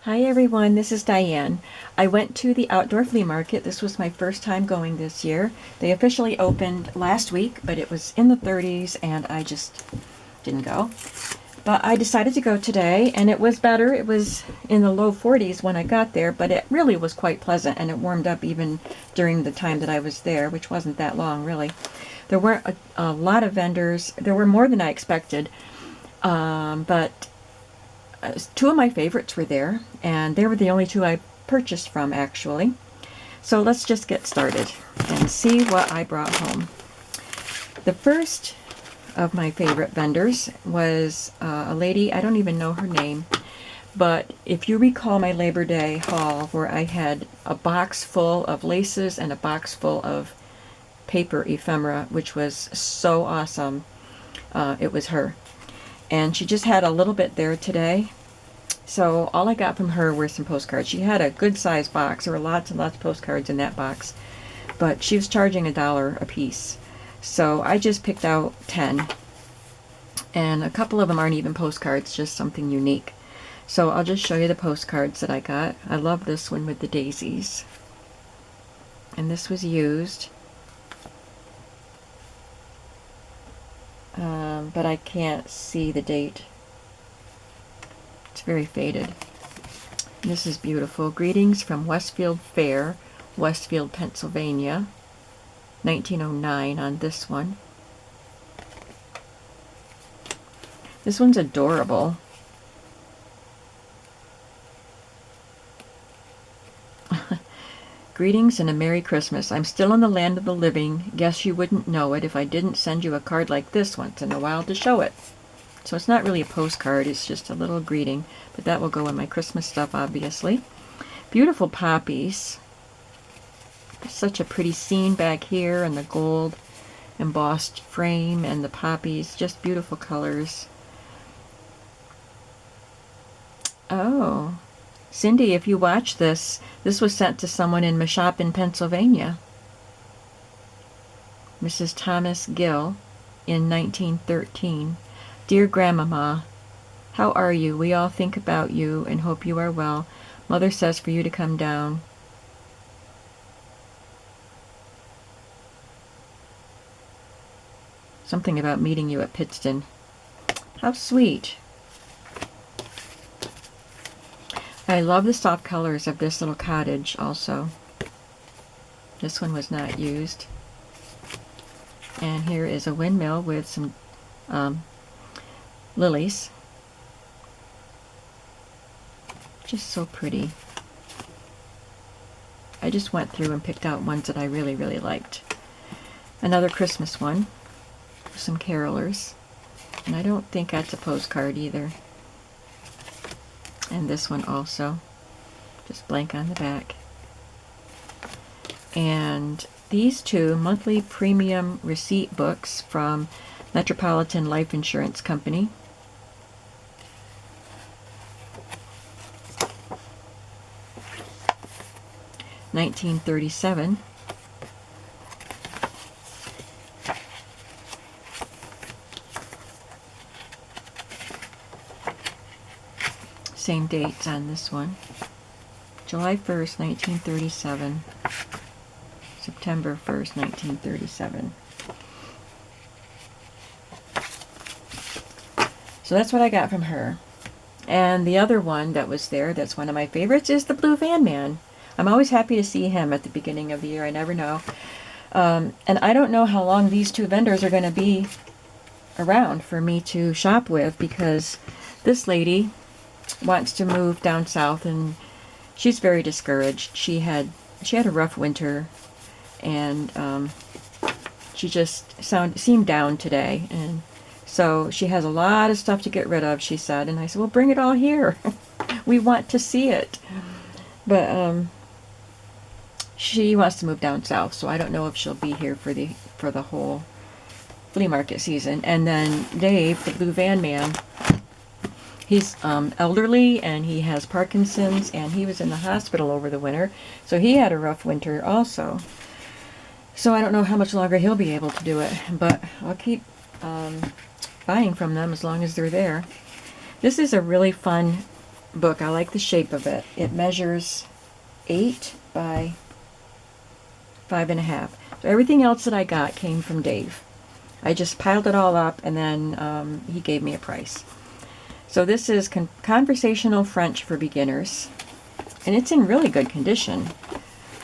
Hi everyone, this is Diane. I went to the outdoor flea market. This was my first time going this year. They officially opened last week, but it was in the 30s and I just didn't go. But I decided to go today and it was better. It was in the low 40s when I got there, but it really was quite pleasant and it warmed up even during the time that I was there, which wasn't that long really. There weren't a lot of vendors. There were more than I expected, but two of my favorites were there, and they were the only two I purchased from, actually. So let's just get started and see what I brought home. The first of my favorite vendors was a lady, I don't even know her name, but if you recall my Labor Day haul where I had a box full of laces and a box full of paper ephemera, which was so awesome, it was her. And she just had a little bit there today. So all I got from her were some postcards. She had a good size box. There were lots and lots of postcards in that box. But she was charging $1 a piece. So I just picked out 10. And a couple of them aren't even postcards, just something unique. So I'll just show you the postcards that I got. I love this one with the daisies. And this was used. But I can't see the date. It's very faded. This is beautiful. Greetings from Westfield Fair, Westfield, Pennsylvania. 1909 on this one. This one's adorable. Greetings and a Merry Christmas. I'm still in the land of the living. Guess you wouldn't know it if I didn't send you a card like this once in a while to show it. So it's not really a postcard, it's just a little greeting, but that will go in my Christmas stuff, obviously. Beautiful poppies. Such a pretty scene back here, and the gold embossed frame and the poppies, just beautiful colors. Oh, Cindy, if you watch this, this was sent to someone in my shop in Pennsylvania. Mrs. Thomas Gill in 1913. Dear Grandmama, how are you? We all think about you and hope you are well. Mother says for you to come down. Something about meeting you at Pittston. How sweet. I love the soft colors of this little cottage also. This one was not used. And here is a windmill with some lilies. Just so pretty. I just went through and picked out ones that I really, really liked. Another Christmas one. Some carolers. And I don't think that's a postcard either. And this one also. Just blank on the back. And these two monthly premium receipt books from Metropolitan Life Insurance Company. $1937. Same dates on this one. July 1st, 1937. September 1st, 1937. So that's what I got from her. And the other one that was there, that's one of my favorites, is the Blue Van Man. I'm always happy to see him at the beginning of the year. I never know. And I don't know how long these two vendors are going to be around for me to shop with, because this lady wants to move down south and she's very discouraged. She had a rough winter, and she just seemed down today, and so she has a lot of stuff to get rid of, she said. And I said, well, bring it all here. We want to see it. But she wants to move down south, so I don't know if she'll be here for the whole flea market season. And then Dave, the Blue Van Man, he's elderly and he has Parkinson's, and he was in the hospital over the winter, so he had a rough winter also. So I don't know how much longer he'll be able to do it, but I'll keep buying from them as long as they're there. This is a really fun book. I like the shape of it. It measures 8 by 5.5. So everything else that I got came from Dave. I just piled it all up, and then he gave me a price. So this is Conversational French for Beginners, and it's in really good condition.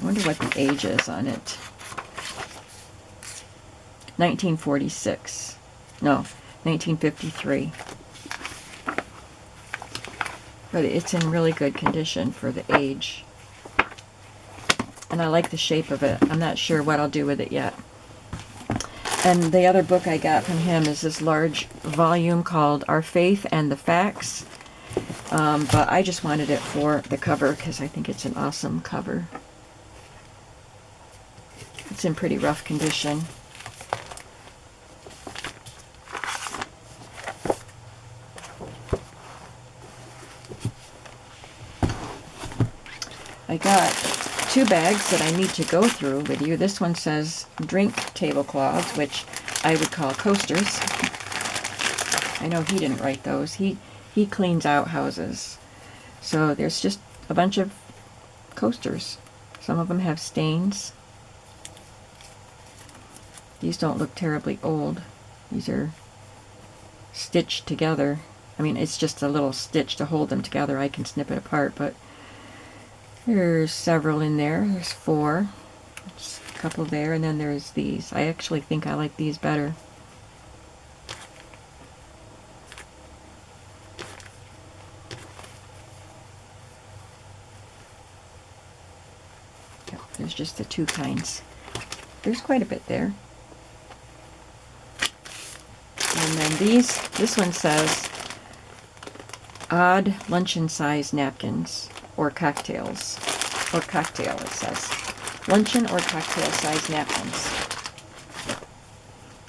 I wonder what the age is on it. 1946. No, 1953. But it's in really good condition for the age. And I like the shape of it. I'm not sure what I'll do with it yet. And the other book I got from him is this large volume called Our Faith and the Facts. But I just wanted it for the cover because I think it's an awesome cover. It's in pretty rough condition. I got 2 bags that I need to go through with you. This one says drink tablecloths, which I would call coasters. I know he didn't write those. He cleans out houses. So there's just a bunch of coasters. Some of them have stains. These don't look terribly old. These are stitched together. I mean, it's just a little stitch to hold them together. I can snip it apart, but there's several in there. There's 4. There's a couple there, and then there's these. I actually think I like these better. Yep, there's just the 2 kinds. There's quite a bit there. And then this one says odd luncheon size napkins. Or cocktails, or cocktail, it says. Luncheon or cocktail size napkins.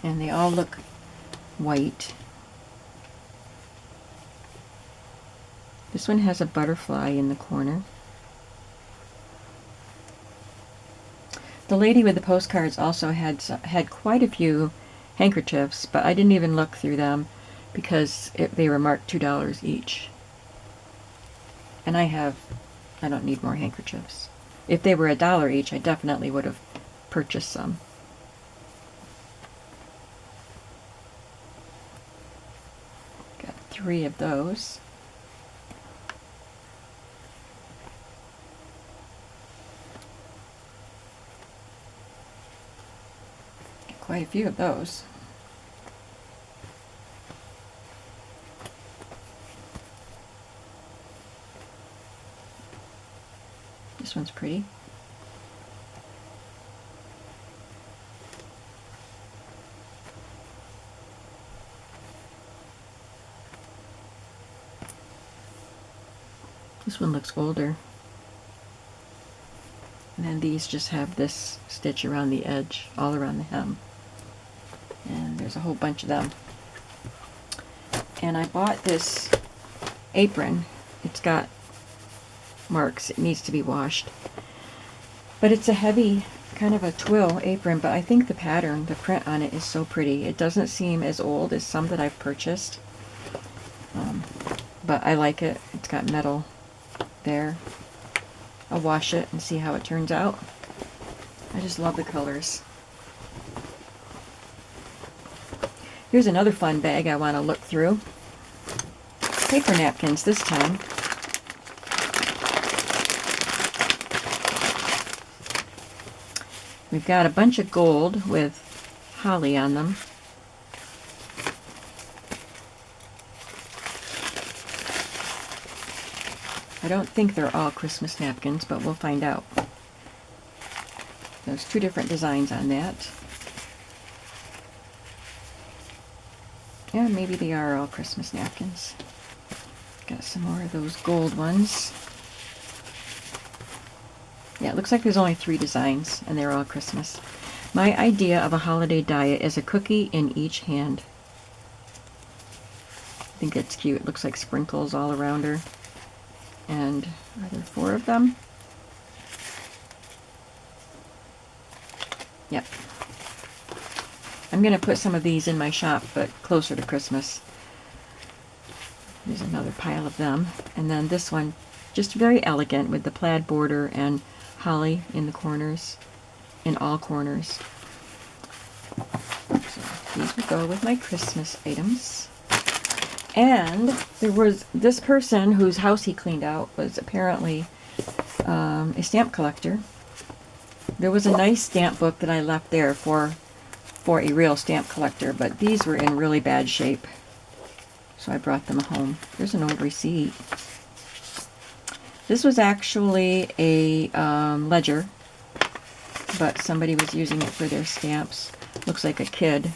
And they all look white. This one has a butterfly in the corner. The lady with the postcards also had quite a few handkerchiefs, but I didn't even look through them because they were marked $2 each. And I don't need more handkerchiefs. If they were $1 each, I definitely would have purchased some. Got 3 of those. Got quite a few of those. This one's pretty. This one looks older. And then these just have this stitch around the edge, all around the hem. And there's a whole bunch of them. And I bought this apron. It's got marks. It needs to be washed. But it's a heavy, kind of a twill apron, but I think the pattern, the print on it is so pretty. It doesn't seem as old as some that I've purchased. But I like it. It's got metal there. I'll wash it and see how it turns out. I just love the colors. Here's another fun bag I want to look through. Paper napkins this time. We've got a bunch of gold with holly on them. I don't think they're all Christmas napkins, but we'll find out. There's 2 different designs on that. Yeah, maybe they are all Christmas napkins. Got some more of those gold ones. Yeah, it looks like there's only 3 designs, and they're all Christmas. My idea of a holiday diet is a cookie in each hand. I think that's cute. It looks like sprinkles all around her. And are there 4 of them? Yep. I'm going to put some of these in my shop, but closer to Christmas. Here's another pile of them. And then this one, just very elegant with the plaid border and holly in the corners, in all corners. So these would go with my Christmas items. And there was this person whose house he cleaned out was apparently a stamp collector. There was a nice stamp book that I left there for a real stamp collector, but these were in really bad shape, so I brought them home. There's an old receipt. This was actually a ledger, but somebody was using it for their stamps. Looks like a kid.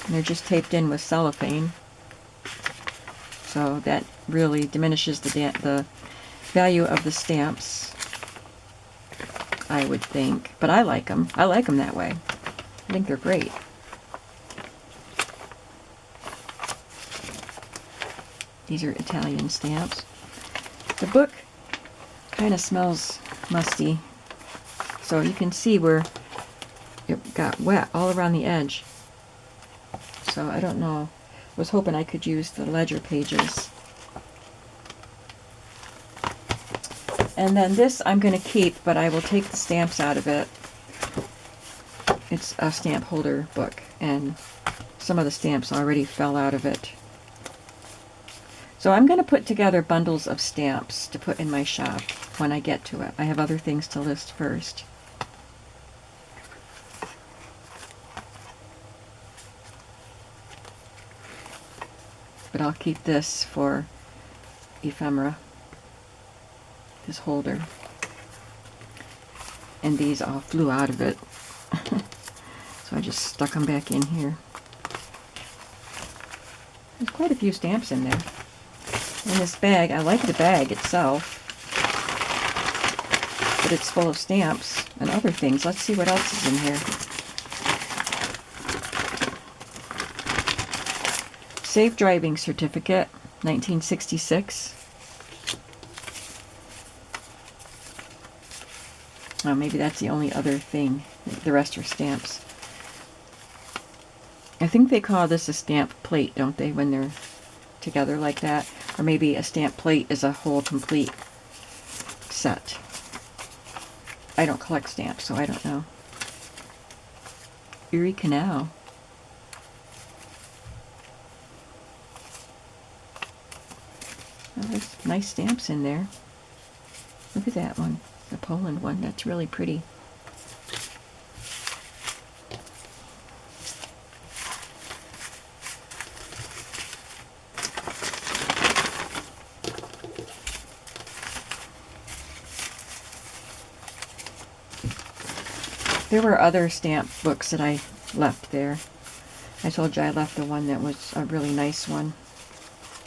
And they're just taped in with cellophane, so that really diminishes the value of the stamps, I would think. But I like them. I like them that way. I think they're great. These are Italian stamps. The book kind of smells musty, so you can see where it got wet all around the edge. So I don't know. I was hoping I could use the ledger pages. And then this I'm going to keep, but I will take the stamps out of it. It's a stamp holder book, and some of the stamps already fell out of it. So I'm going to put together bundles of stamps to put in my shop when I get to it. I have other things to list first. But I'll keep this for ephemera, this holder. And these all flew out of it. So I just stuck them back in here. There's quite a few stamps in there. In this bag, I like the bag itself, but it's full of stamps and other things. Let's see what else is in here. Safe driving certificate, 1966. Oh, maybe that's the only other thing. The rest are stamps. I think they call this a stamp plate, don't they, when they're together like that? Or maybe a stamp plate is a whole complete set. I don't collect stamps, so I don't know. Erie Canal. Oh, there's nice stamps in there. Look at that one, the Poland one. That's really pretty. There were other stamp books that I left there. I told you I left the one that was a really nice one.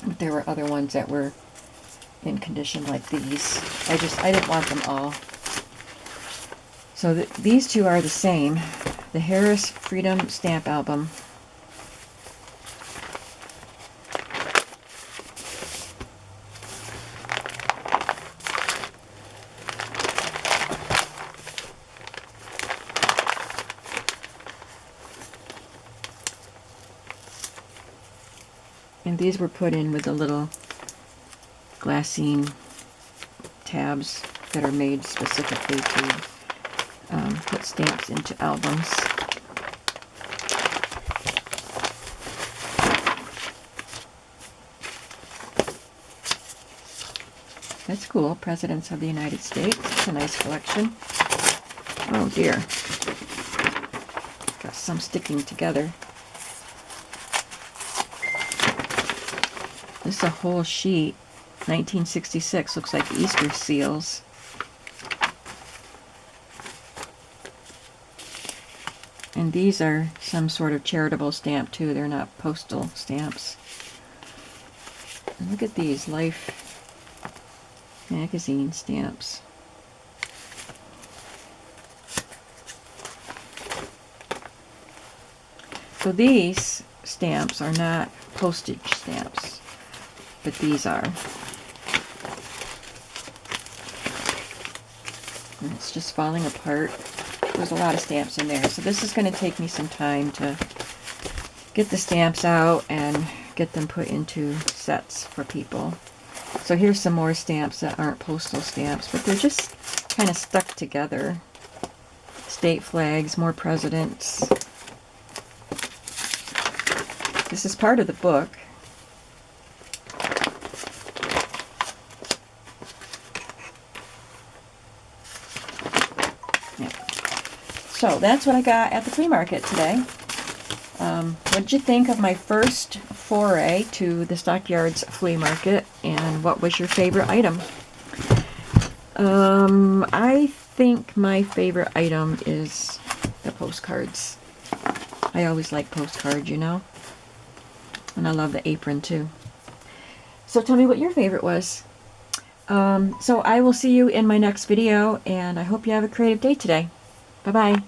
But there were other ones that were in condition like these. I didn't want them all. So these two are the same. The Harris Freedom Stamp Album. And these were put in with the little glassine tabs that are made specifically to put stamps into albums. That's cool. Presidents of the United States. It's a nice collection. Oh dear. Got some sticking together. This is a whole sheet. 1966. Looks like Easter seals. And these are some sort of charitable stamp too. They're not postal stamps. And look at these Life magazine stamps. So these stamps are not postage stamps, but these are. And it's just falling apart. There's a lot of stamps in there. So this is going to take me some time to get the stamps out and get them put into sets for people. So here's some more stamps that aren't postal stamps, but they're just kind of stuck together. State flags, more presidents. This is part of the book. Yeah. So that's what I got at the flea market today. What did you think of my first foray to the Stockyards flea market, and what was your favorite item? I think my favorite item is the postcards. I always like postcards, you know. And I love the apron too. So tell me what your favorite was. So I will see you in my next video, and I hope you have a creative day today. Bye-bye.